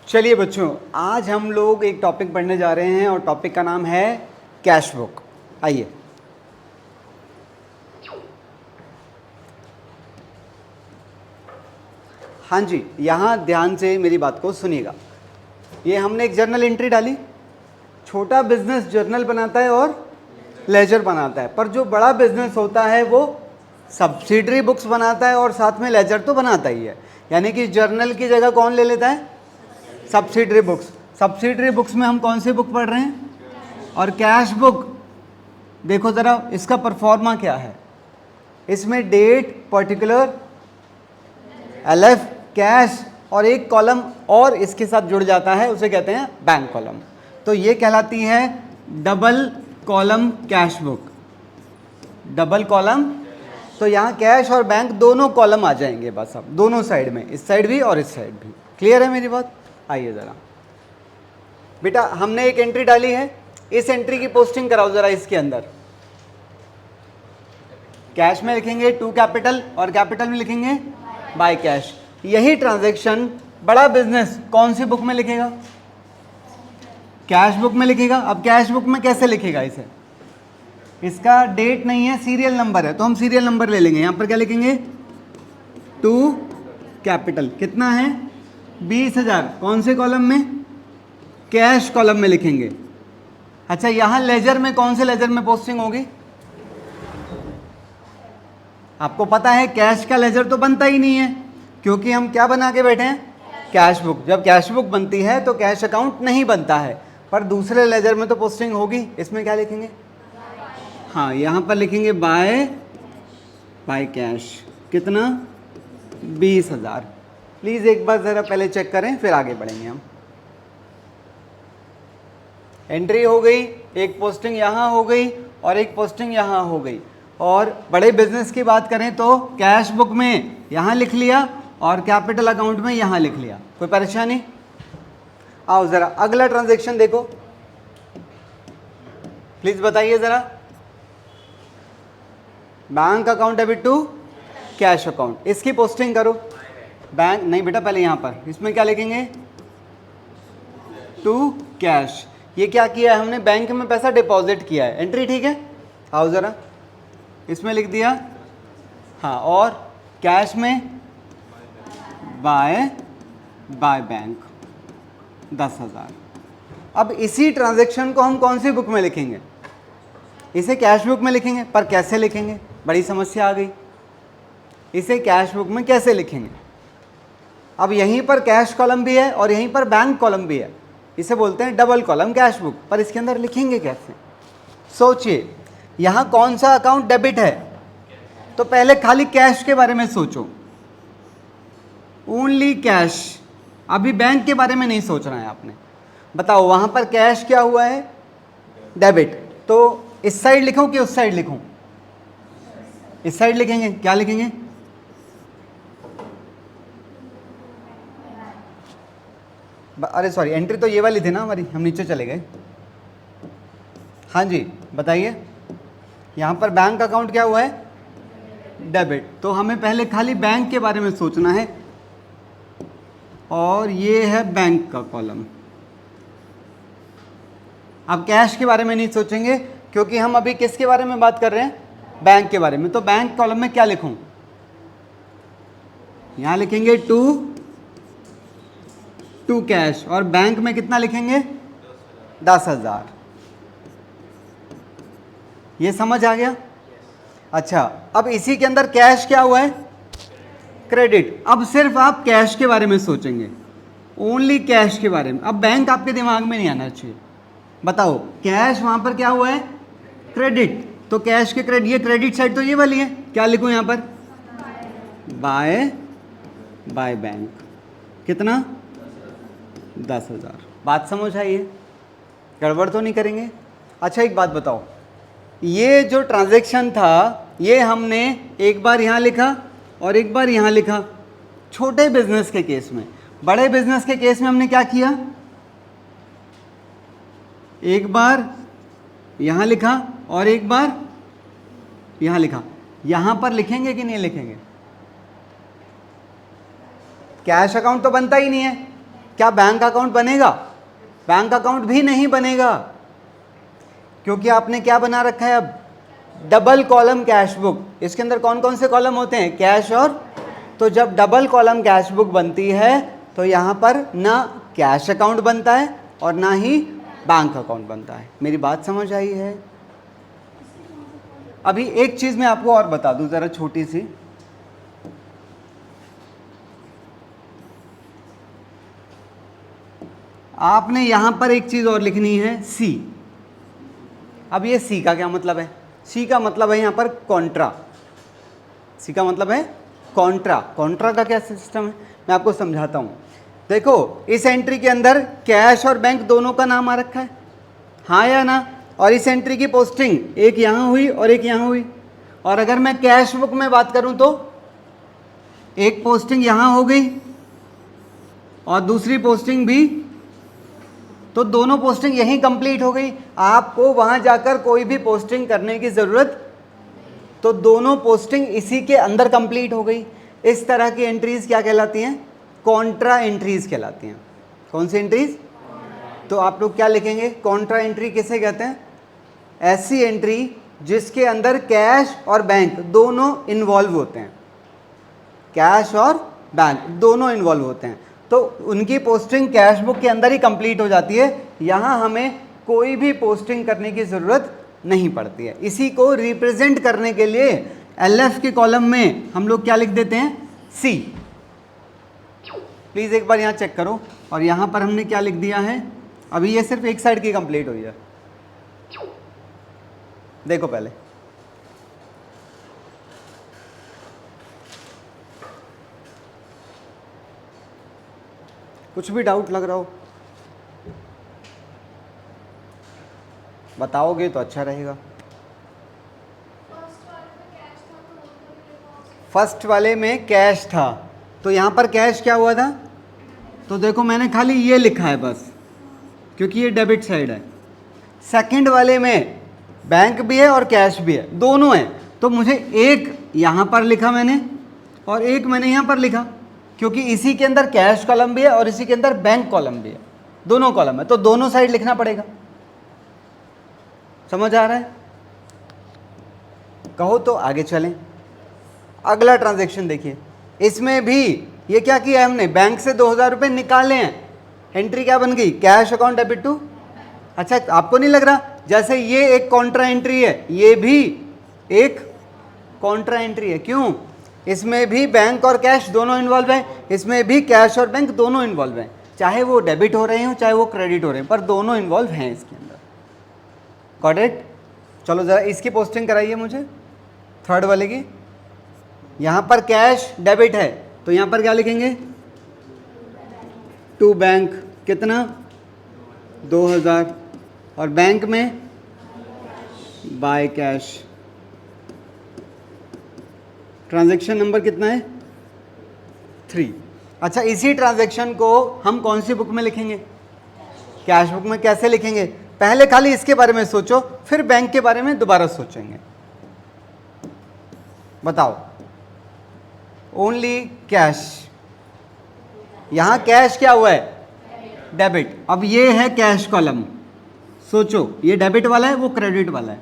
चलिए बच्चों, आज हम लोग एक टॉपिक पढ़ने जा रहे हैं और टॉपिक का नाम है कैश बुक। आइए, हाँ जी, यहाँ ध्यान से मेरी बात को सुनिएगा। ये हमने एक जर्नल एंट्री डाली। छोटा बिजनेस जर्नल बनाता है और लेजर बनाता है, पर जो बड़ा बिजनेस होता है वो सब्सिडरी बुक्स बनाता है और साथ में लेजर तो बनाता ही है। यानी कि जर्नल की जगह कौन ले लेता है? Subsidiary books. सब्सिडरी बुक्स में हम कौन सी बुक पढ़ रहे हैं? और कैश बुक, देखो ज़रा इसका परफॉर्मा क्या है। इसमें डेट, पर्टिकुलर, एलएफ, कैश और एक कॉलम और इसके साथ जुड़ जाता है, उसे कहते हैं बैंक कॉलम। तो ये कहलाती है double column cash book. Double column, तो यहाँ कैश और बैंक दोनों कॉलम आ जाएंगे बस, अब दोनों साइड में, इस साइड भी और इस साइड भी। क्लियर है मेरी बात? आइए ज़रा बेटा, हमने एक एंट्री डाली है, इस एंट्री की पोस्टिंग कराओ ज़रा। इसके अंदर कैश में लिखेंगे टू कैपिटल और कैपिटल में लिखेंगे बाय कैश। यही ट्रांजैक्शन बड़ा बिजनेस कौन सी बुक में लिखेगा? कैश बुक में लिखेगा। अब कैश बुक में कैसे लिखेगा इसे? इसका डेट नहीं है, सीरियल नंबर है, तो हम सीरियल नंबर ले लेंगे। यहाँ पर क्या लिखेंगे? To capital. कितना है? 20,000। कौन से कॉलम में? कैश कॉलम में लिखेंगे। अच्छा, यहाँ लेजर में कौन से लेजर में पोस्टिंग होगी? आपको पता है कैश का लेजर तो बनता ही नहीं है, क्योंकि हम क्या बना के बैठे हैं? Cash book. जब कैश बुक बनती है तो कैश अकाउंट नहीं बनता है, पर दूसरे लेजर में तो पोस्टिंग होगी। इसमें क्या लिखेंगे? हाँ, यहाँ पर लिखेंगे बाय कैश। कितना? 20,000। प्लीज़ एक बार ज़रा पहले चेक करें, फिर आगे बढ़ेंगे हम। एंट्री हो गई, एक पोस्टिंग यहाँ हो गई और एक पोस्टिंग यहाँ हो गई। और बड़े बिजनेस की बात करें तो कैश बुक में यहाँ लिख लिया और कैपिटल अकाउंट में यहाँ लिख लिया। कोई परेशानी? आओ ज़रा अगला ट्रांजैक्शन देखो, प्लीज़ बताइए ज़रा। Bank account debit to cash account, इसकी पोस्टिंग करो। बैंक नहीं बेटा, पहले यहाँ पर इसमें क्या लिखेंगे? To cash. ये क्या किया है हमने? बैंक में पैसा डिपॉजिट किया है। एंट्री ठीक है? आओ ज़रा, इसमें लिख दिया। हाँ, और कैश में बाय बैंक 10,000। अब इसी ट्रांजैक्शन को हम कौन सी बुक में लिखेंगे? इसे कैश बुक में लिखेंगे, पर कैसे लिखेंगे? बड़ी समस्या आ गई। इसे कैश बुक में कैसे लिखेंगे? अब यहीं पर कैश कॉलम भी है और यहीं पर बैंक कॉलम भी है, इसे बोलते हैं डबल कॉलम कैश बुक। पर इसके अंदर लिखेंगे कैसे? सोचिए, यहाँ कौन सा अकाउंट डेबिट है? तो पहले खाली कैश के बारे में सोचो, ओनली कैश। अभी बैंक के बारे में नहीं सोचना है आपने। बताओ, वहाँ पर कैश क्या हुआ है? डेबिट। तो इस साइड लिखूं कि उस साइड लिखूं? इस साइड लिखेंगे। क्या लिखेंगे? अरे सॉरी, एंट्री तो ये वाली थी ना हमारी, हम नीचे चले गए। हाँ जी बताइए, यहाँ पर बैंक अकाउंट क्या हुआ है? डेबिट। तो हमें पहले खाली बैंक के बारे में सोचना है, और ये है बैंक का कॉलम। अब कैश के बारे में नहीं सोचेंगे, क्योंकि हम अभी किसके बारे में बात कर रहे हैं? बैंक के बारे में। तो बैंक कॉलम में क्या लिखूं? यहाँ लिखेंगे टू कैश, और बैंक में कितना लिखेंगे? 10,000। ये समझ आ गया? अच्छा, अब इसी के अंदर कैश क्या हुआ है? क्रेडिट। अब सिर्फ आप कैश के बारे में सोचेंगे, ओनली कैश के बारे में। अब बैंक आपके दिमाग में नहीं आना चाहिए। बताओ, कैश वहाँ पर क्या हुआ है? क्रेडिट। तो कैश के क्रेडिट, ये क्रेडिट साइड तो ये वाली है। क्या लिखूँ यहाँ पर? By bank. कितना? 10,000। बात समझ आई है? गड़बड़ तो नहीं करेंगे? अच्छा एक बात बताओ, ये जो ट्रांजैक्शन था, ये हमने एक बार यहाँ लिखा और एक बार यहाँ लिखा, छोटे बिजनेस के केस में। बड़े बिजनेस के केस में हमने क्या किया? एक बार यहाँ लिखा और एक बार यहाँ लिखा। यहाँ पर लिखेंगे कि नहीं लिखेंगे? कैश अकाउंट तो बनता ही नहीं है, क्या बैंक अकाउंट बनेगा? बैंक अकाउंट भी नहीं बनेगा, क्योंकि आपने क्या बना रखा है अब? Double column cash book. इसके अंदर कौन कौन से कॉलम होते हैं? कैश और। तो जब डबल कॉलम कैश बुक बनती है तो यहाँ पर ना कैश अकाउंट बनता है और ना ही बैंक अकाउंट बनता है। मेरी बात समझ आई है? अभी एक चीज मैं आपको और बता दूं जरा छोटी सी। आपने यहां पर एक चीज और लिखनी है, सी। अब ये सी का क्या मतलब है? सी का मतलब है यहां पर कॉन्ट्रा। सी का मतलब है कॉन्ट्रा। कॉन्ट्रा का क्या सिस्टम है मैं आपको समझाता हूं। देखो, इस एंट्री के अंदर कैश और बैंक दोनों का नाम आ रखा है, हाँ या ना? और इस एंट्री की पोस्टिंग एक यहां हुई और एक यहां हुई। और अगर मैं कैश बुक में बात करूं तो एक पोस्टिंग यहां हो गई और दूसरी पोस्टिंग भी, तो दोनों पोस्टिंग यहीं कंप्लीट हो गई। आपको वहां जाकर कोई भी पोस्टिंग करने की जरूरत, तो दोनों पोस्टिंग इसी के अंदर कंप्लीट हो गई। इस तरह की एंट्रीज क्या कहलाती हैं? कॉन्ट्रा एंट्रीज कहलाती हैं। कौन सी एंट्रीज? तो आप लोग क्या लिखेंगे? कॉन्ट्रा एंट्री किसे कहते हैं? ऐसी एंट्री जिसके अंदर कैश और बैंक दोनों इन्वॉल्व होते हैं। कैश और बैंक दोनों इन्वॉल्व होते हैं, तो उनकी पोस्टिंग कैश बुक के अंदर ही कंप्लीट हो जाती है। यहाँ हमें कोई भी पोस्टिंग करने की ज़रूरत नहीं पड़ती है। इसी को रिप्रेजेंट करने के लिए एलएफ के कॉलम में हम लोग क्या लिख देते हैं? सी। प्लीज़ एक बार यहाँ चेक करो। और यहाँ पर हमने क्या लिख दिया है? अभी ये सिर्फ एक साइड की कंप्लीट हुई है। देखो पहले, कुछ भी डाउट लग रहा हो बताओगे तो अच्छा रहेगा। फर्स्ट वाले में कैश था, तो यहाँ पर कैश क्या हुआ था? तो देखो मैंने खाली ये लिखा है बस, क्योंकि ये डेबिट साइड है। सेकंड वाले में बैंक भी है और कैश भी है, दोनों है। तो मुझे एक यहाँ पर लिखा मैंने और एक मैंने यहाँ पर लिखा, क्योंकि इसी के अंदर कैश कॉलम भी है और इसी के अंदर बैंक कॉलम भी है, दोनों कॉलम है, तो दोनों साइड लिखना पड़ेगा। समझ आ रहा है? कहो तो आगे चलें। अगला ट्रांजैक्शन देखिए, इसमें भी ये क्या किया हमने? बैंक से 2000 रुपये निकाले हैं। एंट्री क्या बन गई? Cash account debit to. अच्छा, आपको नहीं लग रहा जैसे ये एक कॉन्ट्रा एंट्री है, ये भी एक कॉन्ट्रा एंट्री है? क्यों? इसमें भी बैंक और कैश दोनों इन्वॉल्व हैं, इसमें भी कैश और बैंक दोनों इन्वॉल्व हैं, चाहे वो डेबिट हो रहे हो चाहे वो क्रेडिट हो रहे हैं, पर दोनों इन्वॉल्व हैं इसके अंदर। Got it? चलो जरा इसकी पोस्टिंग कराइए मुझे, थर्ड वाले की। यहाँ पर कैश डेबिट है, तो यहाँ पर क्या लिखेंगे? टू बैंक, कितना? 2000। और बैंक में बाय कैश। ट्रांजैक्शन नंबर कितना है? 3। अच्छा, इसी ट्रांजैक्शन को हम कौन सी बुक में लिखेंगे? कैश बुक में। कैसे लिखेंगे? पहले खाली इसके बारे में सोचो, फिर बैंक के बारे में दोबारा सोचेंगे। बताओ। Only cash. यहां कैश क्या हुआ है? डेबिट। अब ये है कैश कॉलम, सोचो ये डेबिट वाला है, वो क्रेडिट वाला है,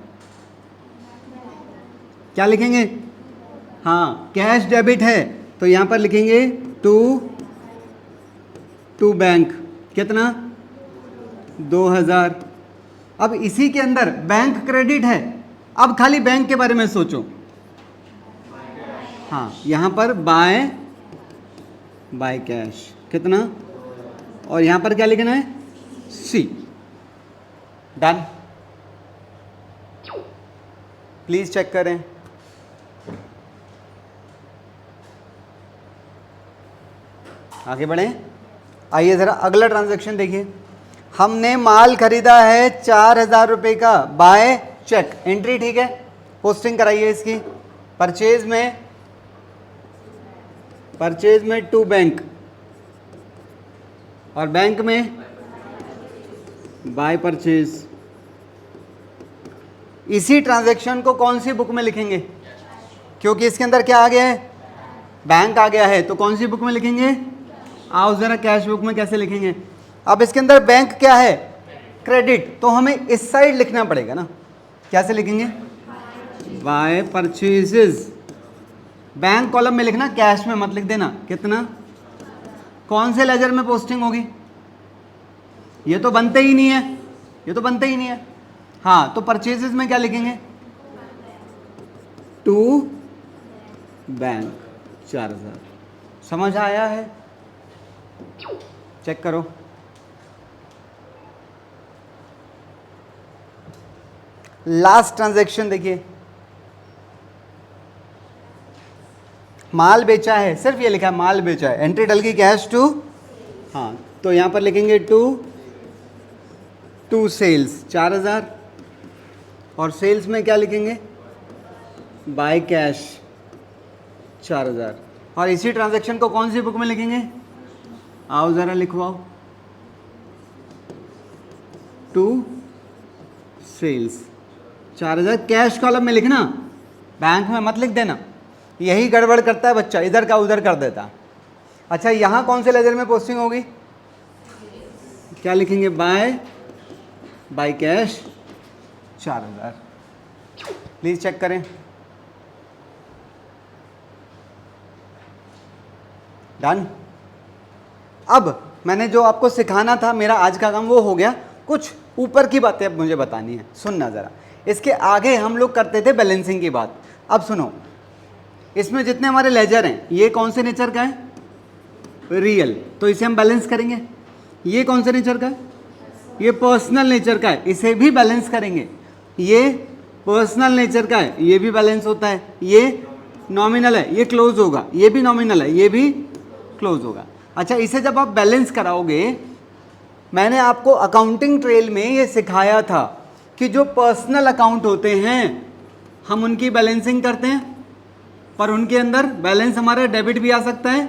क्या लिखेंगे? हाँ, कैश डेबिट है तो यहां पर लिखेंगे टू बैंक, कितना? 2000। अब इसी के अंदर बैंक क्रेडिट है, अब खाली बैंक के बारे में सोचो। हाँ, यहां पर बाय कैश, कितना? और यहां पर क्या लिखना है? सी। डन। प्लीज चेक करें। आगे बढ़ें। आइए जरा अगला ट्रांजैक्शन देखिए। हमने माल खरीदा है 4000 रुपये का बाय चेक। एंट्री ठीक है, पोस्टिंग कराइए इसकी। परचेज में टू बैंक और बैंक में बाय परचेज। इसी ट्रांजैक्शन को कौन सी बुक में लिखेंगे? क्योंकि इसके अंदर क्या आ गया है? बैंक आ गया है, तो कौन सी बुक में लिखेंगे? आओ जरा कैश बुक में कैसे लिखेंगे। अब इसके अंदर बैंक क्या है, क्रेडिट, तो हमें इस साइड लिखना पड़ेगा ना। कैसे लिखेंगे, बाय परचेजेस। बैंक कॉलम में लिखना, कैश में मत लिख देना। कितना, कौन से लेजर में पोस्टिंग होगी, ये तो बनते ही नहीं है, ये तो बनते ही नहीं है। हाँ, तो परचेजेस में क्या लिखेंगे, टू बैंक 4000। समझ आया है, चेक करो। लास्ट ट्रांजैक्शन देखिए, माल बेचा है, सिर्फ ये लिखा है माल बेचा है, एंट्री डल गई कैश टू, हाँ तो यहां पर लिखेंगे टू सेल्स 4000, और सेल्स में क्या लिखेंगे, बाय कैश 4000। और इसी ट्रांजैक्शन को कौन सी बुक में लिखेंगे, आओ ज़रा लिखवाओ, टू सेल्स 4000 कैश कॉलम में लिखना, बैंक में मत लिख देना। यही गड़बड़ करता है बच्चा, इधर का उधर कर देता। अच्छा, यहाँ कौन से लेजर में पोस्टिंग होगी, क्या लिखेंगे, बाय कैश 4000। प्लीज़ चेक करें। डन। अब मैंने जो आपको सिखाना था, मेरा आज का काम वो हो गया। कुछ ऊपर की बातें अब मुझे बतानी है, सुनना ज़रा। इसके आगे हम लोग करते थे बैलेंसिंग की बात। अब सुनो, इसमें जितने हमारे लेजर हैं, ये कौन से नेचर का है, रियल, तो इसे हम बैलेंस करेंगे। ये कौन से नेचर का है, ये पर्सनल नेचर का है, इसे भी बैलेंस करेंगे। ये पर्सनल नेचर का है, ये भी बैलेंस होता है। ये नॉमिनल है, ये क्लोज होगा। ये भी नॉमिनल है, ये भी क्लोज होगा। अच्छा, इसे जब आप बैलेंस कराओगे, मैंने आपको अकाउंटिंग ट्रेल में ये सिखाया था कि जो पर्सनल अकाउंट होते हैं हम उनकी बैलेंसिंग करते हैं, पर उनके अंदर बैलेंस हमारा डेबिट भी आ सकता है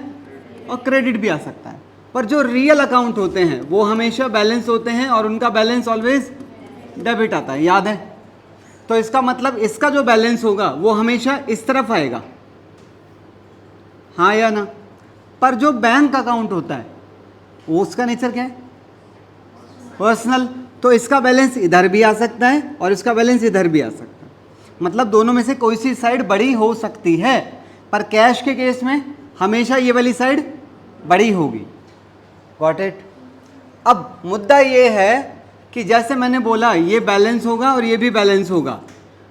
और क्रेडिट भी आ सकता है। पर जो रियल अकाउंट होते हैं वो हमेशा बैलेंस होते हैं और उनका बैलेंस ऑलवेज डेबिट आता है, याद है। तो इसका मतलब इसका जो बैलेंस होगा वो हमेशा इस तरफ आएगा, हाँ या ना। पर जो बैंक अकाउंट होता है वो उसका नेचर क्या है, पर्सनल, तो इसका बैलेंस इधर भी आ सकता है और इसका बैलेंस इधर भी आ सकता है। मतलब दोनों में से कोई सी साइड बड़ी हो सकती है, पर कैश के केस में हमेशा ये वाली साइड बड़ी होगी। Got it. अब मुद्दा ये है कि जैसे मैंने बोला ये बैलेंस होगा और ये भी बैलेंस होगा।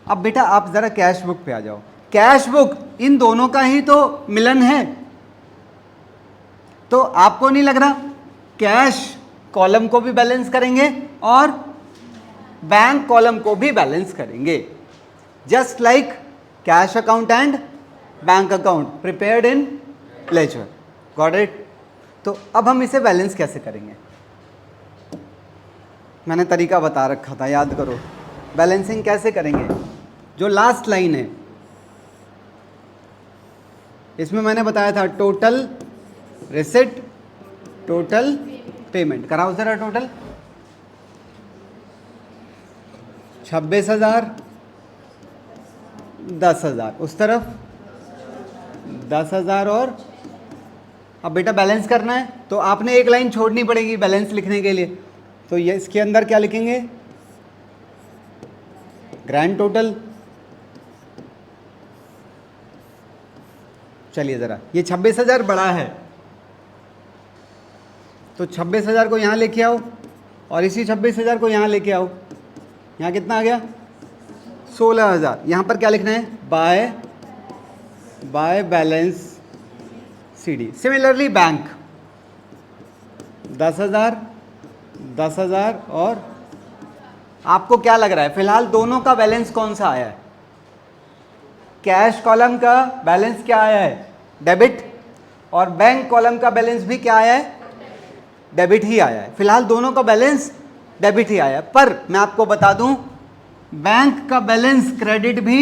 अब बेटा आप ज़रा कैश बुक पे आ जाओ। कैश बुक इन दोनों का ही तो मिलन है, तो आपको नहीं लग रहा कैश कॉलम को भी बैलेंस करेंगे और बैंक कॉलम को भी बैलेंस करेंगे, just like cash account and bank account prepared in ledger. Got it. तो अब हम इसे बैलेंस कैसे करेंगे, मैंने तरीका बता रखा था, याद करो। बैलेंसिंग कैसे करेंगे, जो लास्ट लाइन है इसमें मैंने बताया था टोटल रिसिट, टोटल पेमेंट। कराओ जरा टोटल, 26,000, 10,000 उस तरफ, 10,000 और अब बेटा बैलेंस करना है तो आपने एक लाइन छोड़नी पड़ेगी बैलेंस लिखने के लिए। तो ये इसके अंदर क्या लिखेंगे, ग्रैंड टोटल। चलिए ज़रा, ये 26,000 बड़ा है तो 26,000 को यहाँ लेके आओ और इसी 26,000 को यहाँ लेके आओ। यहाँ कितना आ गया, 16,000। यहाँ पर क्या लिखना है, by balance CD. Similarly bank 10,000, 10,000 और आपको क्या लग रहा है फिलहाल दोनों का बैलेंस कौन सा आया है, कैश कॉलम का बैलेंस क्या आया है, डेबिट, और बैंक कॉलम का बैलेंस भी क्या आया है, डेबिट ही आया है। फिलहाल दोनों का बैलेंस डेबिट ही आया है, पर मैं आपको बता दूं बैंक का बैलेंस क्रेडिट भी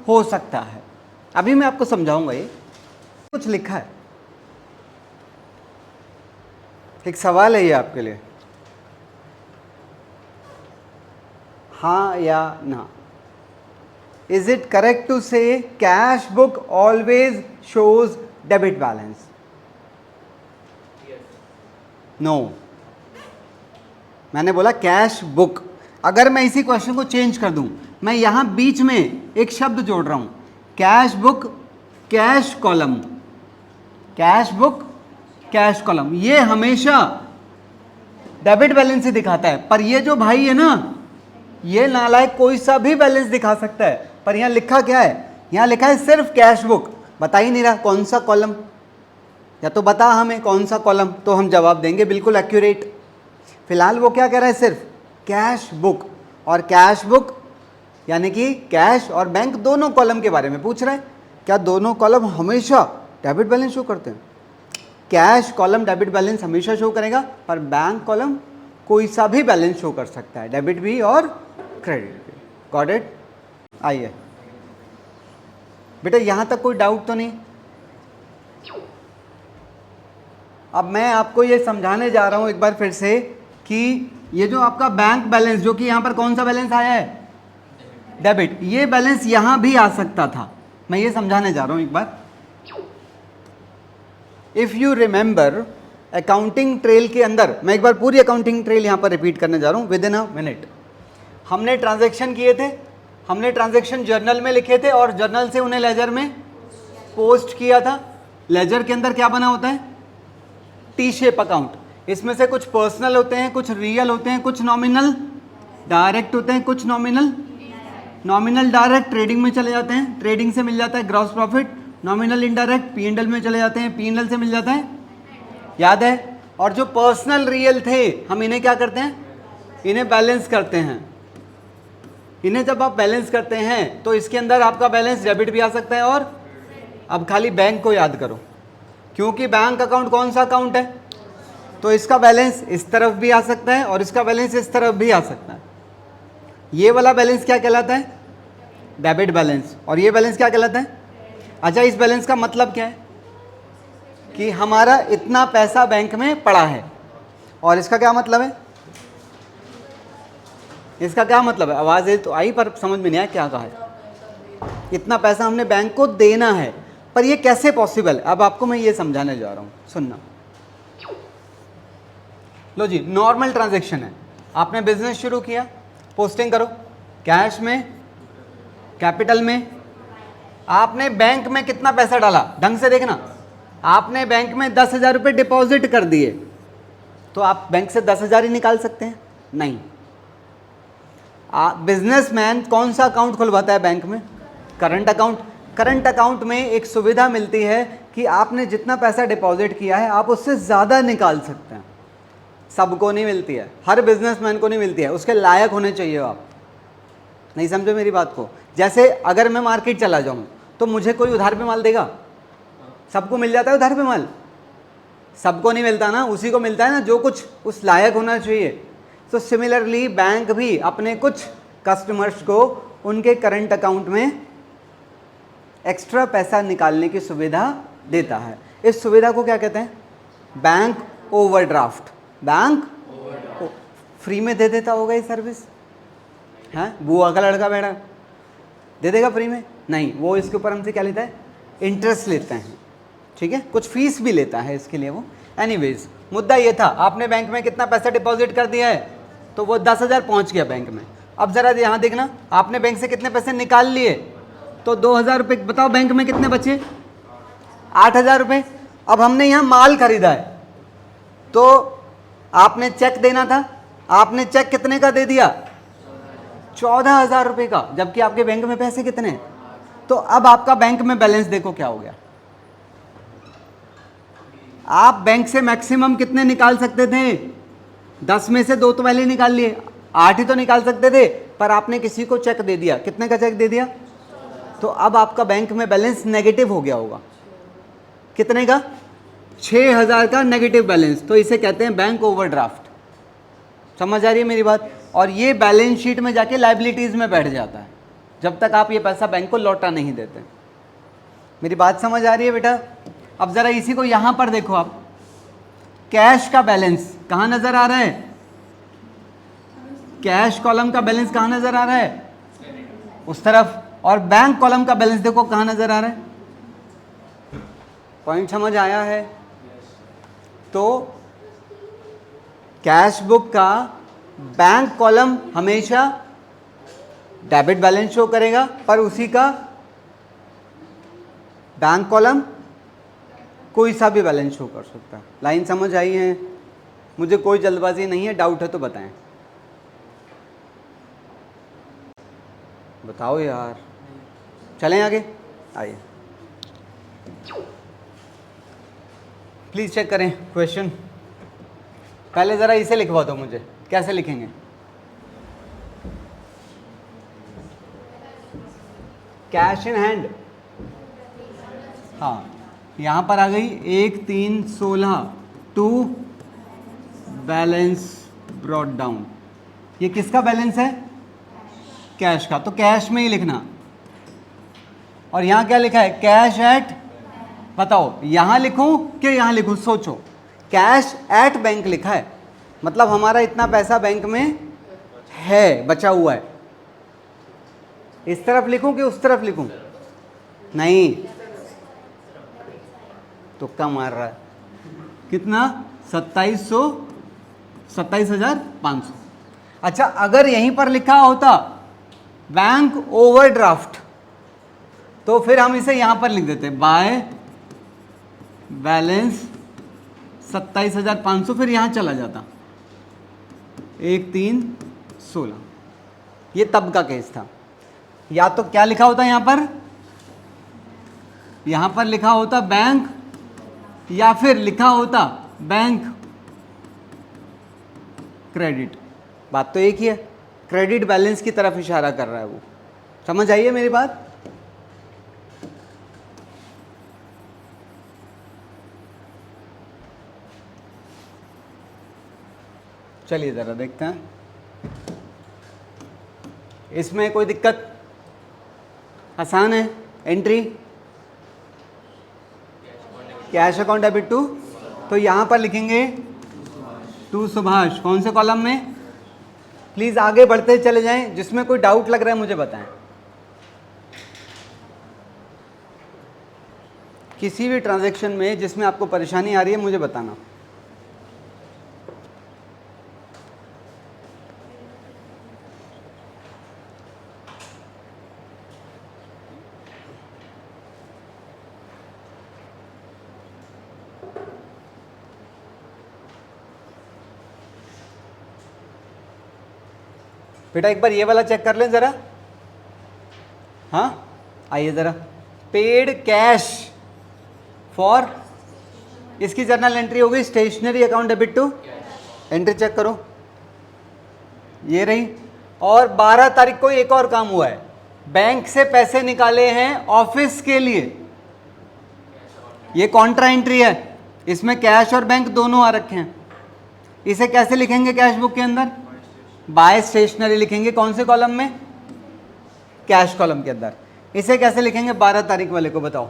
हो सकता है। अभी मैं आपको समझाऊंगा, ये कुछ लिखा है, एक सवाल है ये आपके लिए, हाँ या ना। Is it correct to say cash book always shows debit balance, no, मैंने बोला कैश बुक। अगर मैं इसी क्वेश्चन को चेंज कर दूं, मैं यहां बीच में एक शब्द जोड़ रहा हूं, cash book cash column, cash book cash column, ये हमेशा डेबिट बैलेंस ही दिखाता है। पर ये जो भाई है ना, ये नालायक कोई सा भी बैलेंस दिखा सकता है, पर यहां लिखा क्या है, यहां लिखा है सिर्फ कैश बुक। बता ही नहीं रहा कौन सा कॉलम, या तो बता हमें कौन सा कॉलम, तो हम जवाब देंगे बिल्कुल एक्यूरेट। फिलहाल वो क्या कह रहा है, सिर्फ कैश बुक, और कैश बुक यानी कि कैश और बैंक दोनों कॉलम के बारे में पूछ रहा है। क्या दोनों कॉलम हमेशा डेबिट बैलेंस शो करते हैं? कैश कॉलम डेबिट बैलेंस हमेशा शो करेगा, पर बैंक कॉलम कोई सा भी बैलेंस शो कर सकता है, डेबिट भी और क्रेडिट भी। Got it? आइए बेटा, यहां तक कोई डाउट तो नहीं? अब मैं आपको ये समझाने जा रहा हूं एक बार फिर से कि ये जो आपका बैंक बैलेंस, जो कि यहां पर कौन सा बैलेंस आया है, डेबिट, ये बैलेंस यहां भी आ सकता था। मैं ये समझाने जा रहा हूं एक बार। If you remember accounting trail के अंदर, मैं एक बार पूरी अकाउंटिंग ट्रेल यहां पर रिपीट करने जा रहा हूं विद इन अ मिनट। हमने ट्रांजैक्शन किए थे, हमने ट्रांजैक्शन जर्नल में लिखे थे और जर्नल से उन्हें लेजर में पोस्ट किया था। लेजर के अंदर क्या बना होता है, टी शेप अकाउंट। इसमें से कुछ पर्सनल होते हैं, कुछ रियल होते हैं, कुछ नॉमिनल डायरेक्ट होते हैं, कुछ नॉमिनल डायरेक्ट ट्रेडिंग में चले जाते हैं, ट्रेडिंग से मिल जाता है gross profit. Nominal indirect P&L में चले जाते हैं, P&L से मिल जाता है, याद है। और जो पर्सनल रियल थे, हम इन्हें क्या करते हैं, इन्हें बैलेंस करते हैं। इन्हें जब आप बैलेंस करते हैं तो इसके अंदर आपका बैलेंस डेबिट भी आ सकता है, और अब खाली बैंक को याद करो, क्योंकि बैंक अकाउंट कौन सा अकाउंट है, तो इसका बैलेंस इस तरफ भी आ सकता है और इसका बैलेंस इस तरफ भी आ सकता है। ये वाला बैलेंस क्या कहलाता है, डेबिट बैलेंस, और ये बैलेंस क्या कहलाता है। अच्छा, इस बैलेंस का मतलब क्या है कि हमारा इतना पैसा बैंक में पड़ा है, और इसका क्या मतलब है, इसका क्या मतलब है, आवाज़ तो आई पर समझ में नहीं आया क्या कहा है। इतना पैसा हमने बैंक को देना है, पर ये कैसे पॉसिबल है, अब आपको मैं ये समझाने जा रहा हूँ, सुनना। लो जी, नॉर्मल ट्रांजैक्शन है, आपने बिजनेस शुरू किया, पोस्टिंग करो, कैश में, कैपिटल में। आपने बैंक में कितना पैसा डाला, ढंग से देखना, आपने बैंक में 10,000 रुपये डिपॉजिट कर दिए, तो आप बैंक से 10,000 ही निकाल सकते हैं? नहीं। बिजनेसमैन कौन सा अकाउंट खुलवाता है बैंक में, करंट अकाउंट। करंट अकाउंट में एक सुविधा मिलती है कि आपने जितना पैसा डिपॉजिट किया है आप उससे ज़्यादा निकाल सकते हैं। सबको नहीं मिलती है, हर बिजनेसमैन को नहीं मिलती है, उसके लायक होने चाहिए आप। नहीं समझो मेरी बात को। जैसे अगर मैं मार्केट चला जाऊं तो मुझे कोई उधार पे माल देगा, सबको मिल जाता है उधार पे माल, सबको नहीं मिलता ना, उसी को मिलता है ना जो कुछ उस लायक होना चाहिए। तो सिमिलरली बैंक भी अपने कुछ कस्टमर्स को उनके करंट अकाउंट में एक्स्ट्रा पैसा निकालने की सुविधा देता है। इस सुविधा को क्या कहते हैं, बैंक ओवरड्राफ्ट। बैंक फ्री में दे देता होगा ये सर्विस, है बुआ का लड़का बेटा दे देगा फ्री में? नहीं, वो इसके ऊपर हमसे क्या लेता है, इंटरेस्ट लेते हैं, ठीक है, कुछ फीस भी लेता है इसके लिए वो। एनीवेज, मुद्दा ये था, आपने बैंक में कितना पैसा डिपॉजिट कर दिया है, तो वो 10,000 पहुंच गया बैंक में। अब जरा यहाँ देखना, आपने बैंक से कितने पैसे निकाल लिए, तो 2,000 रुपये, बताओ बैंक में कितने बचे, 8,000 रुपये। अब हमने यहाँ माल खरीदा है, तो आपने चेक देना था, आपने चेक कितने का दे दिया, 14,000 रुपये का, जबकि आपके बैंक में पैसे कितने हैं। तो अब आपका बैंक में बैलेंस देखो क्या हो गया। आप बैंक से मैक्सिमम कितने निकाल सकते थे, 10 में से 2 तो पहले निकाल लिए, 8 ही तो निकाल सकते थे, पर आपने किसी को चेक दे दिया, कितने का चेक दे दिया, तो अब आपका बैंक में बैलेंस नेगेटिव हो गया होगा। कितने का, 6,000 का नेगेटिव बैलेंस। तो इसे कहते हैं बैंक ओवरड्राफ्ट। समझ आ रही है मेरी बात। और ये बैलेंस शीट में जाके लायबिलिटीज़ में बैठ जाता है जब तक आप ये पैसा बैंक को लौटा नहीं देते। मेरी बात समझ आ रही है बेटा। अब ज़रा इसी को यहाँ पर देखो आप, कैश का बैलेंस कहाँ नज़र आ रहा है, कैश कॉलम का बैलेंस कहाँ नज़र आ रहा है, उस तरफ, और बैंक कॉलम का बैलेंस देखो कहाँ नज़र आ रहा है। पॉइंट समझ आया है? तो कैश बुक का बैंक कॉलम हमेशा डेबिट बैलेंस शो करेगा, पर उसी का बैंक कॉलम कोई सा भी बैलेंस शो कर सकता है। लाइन समझ आई है? मुझे कोई जल्दबाजी नहीं है, डाउट है तो बताएं। बताओ यार, चलें आगे, आइए प्लीज चेक करें क्वेश्चन। पहले जरा इसे लिखवा दो मुझे, कैसे लिखेंगे? कैश इन हैंड, हाँ यहां पर आ गई 1/3/16 टू बैलेंस ब्रॉट डाउन। ये किसका बैलेंस है? कैश का, तो कैश में ही लिखना। और यहां क्या लिखा है? कैश एट, बताओ यहां लिखूं कि यहां लिखूं? सोचो, कैश एट बैंक लिखा है, मतलब हमारा इतना पैसा बैंक में है, बचा हुआ है। इस तरफ लिखूं कि उस तरफ लिखूं? नहीं, तुक्का मार रहा है। कितना? 27,500। अच्छा, अगर यहीं पर लिखा होता बैंक ओवरड्राफ्ट, तो फिर हम इसे यहां पर लिख देते बाय बैलेंस 27,500, फिर यहां चला जाता 1/3/16। ये तब का केस था। या तो क्या लिखा होता यहां पर लिखा होता बैंक, या फिर लिखा होता बैंक क्रेडिट। बात तो एक ही है, क्रेडिट बैलेंस की तरफ इशारा कर रहा है वो। समझ आई है मेरी बात? चलिए ज़रा देखते हैं, इसमें कोई दिक्कत? आसान है। Entry cash account debit to, तो यहां पर लिखेंगे टू सुभाष। कौन से कॉलम में? प्लीज आगे बढ़ते चले जाएं, जिसमें कोई डाउट लग रहा है मुझे बताएं। किसी भी ट्रांजैक्शन में जिसमें आपको परेशानी आ रही है मुझे बताना। बेटा एक बार ये वाला चेक कर लें ज़रा। हाँ आइए ज़रा, पेड कैश फॉर, इसकी जर्नल एंट्री होगी stationery account debit to, entry check करो, ये रही। और 12 तारीख को एक और काम हुआ है, बैंक से पैसे निकाले हैं ऑफिस के लिए, ये कॉन्ट्रा एंट्री है, इसमें कैश और बैंक दोनों आ रखे हैं। इसे कैसे लिखेंगे कैश बुक के अंदर? बाय स्टेशनरी लिखेंगे। कौन से कॉलम में? कैश कॉलम के अंदर। इसे कैसे लिखेंगे 12 तारीख वाले को बताओ?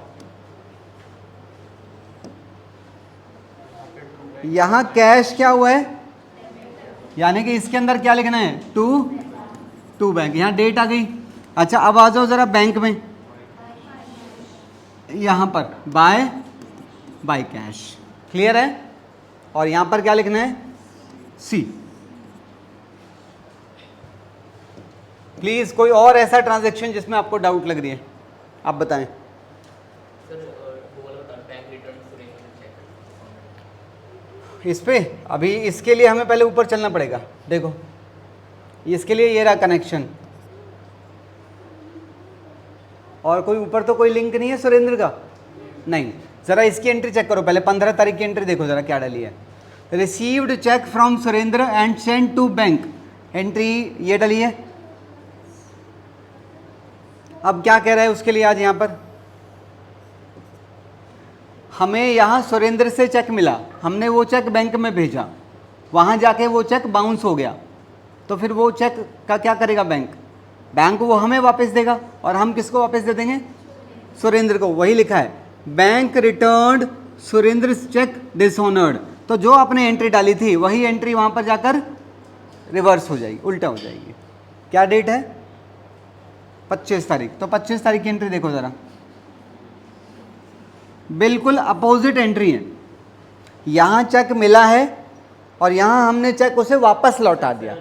यहां कैश क्या हुआ है, यानी कि इसके अंदर क्या लिखना है? टू बैंक, यहां डेट आ गई। अच्छा अब आ जाओ जरा बैंक में, यहां पर बाय कैश, क्लियर है? और यहां पर क्या लिखना है? सी। प्लीज कोई और ऐसा ट्रांजैक्शन जिसमें आपको डाउट लग रही है आप बताएं। इस पे अभी इसके लिए हमें पहले ऊपर चलना पड़ेगा। देखो इसके लिए ये रहा कनेक्शन, और कोई ऊपर तो कोई लिंक नहीं है सुरेंद्र का? नहीं। जरा इसकी एंट्री चेक करो पहले, 15 तारीख की एंट्री देखो जरा क्या डाली है। Received cheque from Surendra and send to bank, entry ये डाली है। अब क्या कह रहा है उसके लिए? आज यहां पर हमें यहां सुरेंद्र से चेक मिला, हमने वो चेक बैंक में भेजा, वहां जाके वो चेक बाउंस हो गया, तो फिर वो चेक का क्या करेगा बैंक वो हमें वापस देगा, और हम किसको वापस दे देंगे? सुरेंद्र को। वही लिखा है bank returned Surendra cheque dishonoured, तो जो आपने एंट्री डाली थी वही एंट्री वहां पर जाकर रिवर्स हो जाएगी, उल्टा हो जाएगी। क्या डेट है? 25 तारीख। तो 25 तारीख की एंट्री देखो जरा, बिल्कुल अपोजिट एंट्री है। यहां चेक मिला है और यहाँ हमने चेक उसे वापस लौटा दिया।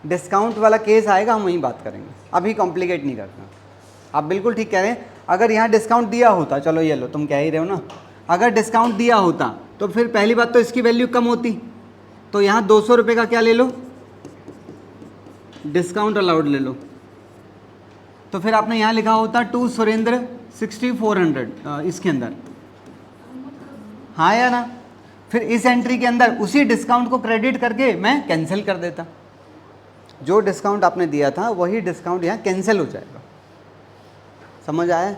डिस्काउंट वाला केस आएगा, हम वहीं बात करेंगे, अभी कॉम्प्लिकेट नहीं करना। आप बिल्कुल ठीक कह रहे हैं। अगर यहाँ डिस्काउंट दिया होता, चलो ये लो, तुम कह ही रहे हो ना, अगर डिस्काउंट दिया होता तो फिर पहली बात तो इसकी वैल्यू कम होती, तो यहाँ 200 रुपये का क्या ले लो, डिस्काउंट अलाउड ले लो। तो फिर आपने यहाँ लिखा होता टू सुरेंद्र 6400 इसके अंदर, हाँ या ना। फिर इस एंट्री के अंदर उसी डिस्काउंट को क्रेडिट करके मैं कैंसिल कर देता। जो डिस्काउंट आपने दिया था वही डिस्काउंट यहाँ कैंसिल हो जाएगा। समझ आया?